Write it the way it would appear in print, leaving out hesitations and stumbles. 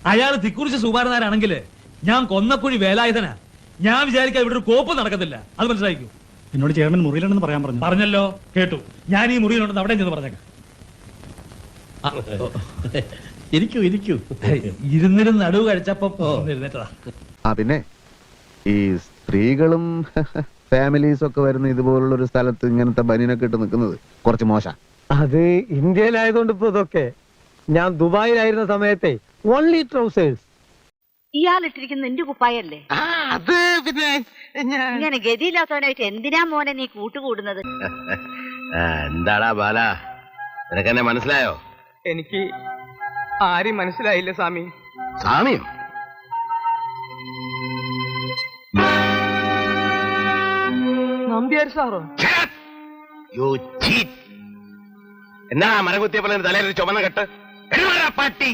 അയാൾ തിക്കുറിച്ച് സുകുമാരനാരാണെങ്കിൽ ഞാൻ കൊന്നക്കുഴി വേലായുധനാ. ഞാൻ വിചാരിക്കാൻ ഇവിടെ ഒരു കോപ്പ് നടക്കത്തില്ല. അത് മനസ്സിലായിക്കൂ. എന്നോട് ചെയർമാൻ മുറിയിലുണ്ടെന്ന് പറയാൻ പറഞ്ഞല്ലോ, കേട്ടു. ഞാൻ ഈ മുറിയിലുണ്ടെന്ന് അവിടെ ചെന്ന് പറഞ്ഞേക്കാം. ഇരിക്കൂ ഇരിക്കൂ. ഇരുന്നിരുന്ന് നടുവ് കഴിച്ചപ്പം എഴുന്നേറ്റതാ. പിന്നെ ഈ സ്ത്രീകളും ഫാമിലീസും ഒക്കെ വരുന്ന ഇതുപോലുള്ള ഒരു സ്ഥലത്ത് ഇങ്ങനത്തെ ബനിയനൊക്കെ ഇട്ട് നിൽക്കുന്നത് കുറച്ച് മോശം. അത് ഇന്ത്യയിലായതുകൊണ്ട് ഇപ്പൊ ഇതൊക്കെ. ഞാൻ ദുബായിലായിരുന്ന സമയത്തെ ഓൺലി ട്രൗസേഴ്സ്. ഇയാളിട്ടിരിക്കുന്ന നിന്റെ കുപ്പായല്ലേ? അത് പിന്നെ ഇങ്ങനെ ഗതിയില്ലാത്തവനായിട്ട് എന്തിനാ മോനെ നീ കൂട്ടുകൂടുന്നത്? എന്താടാ ബാല, നിനക്കെന്നെ മനസ്സിലായോ? എനിക്ക് ആരും മനസ്സിലായില്ല സ്വാമി. സ്വാമിയോ? നമ്പ്യാർ സാറോ? എന്നാ മരകുത്തിയപ്പോൾ തലയിൽ ചുമന്ന കെട്ട്? പട്ടി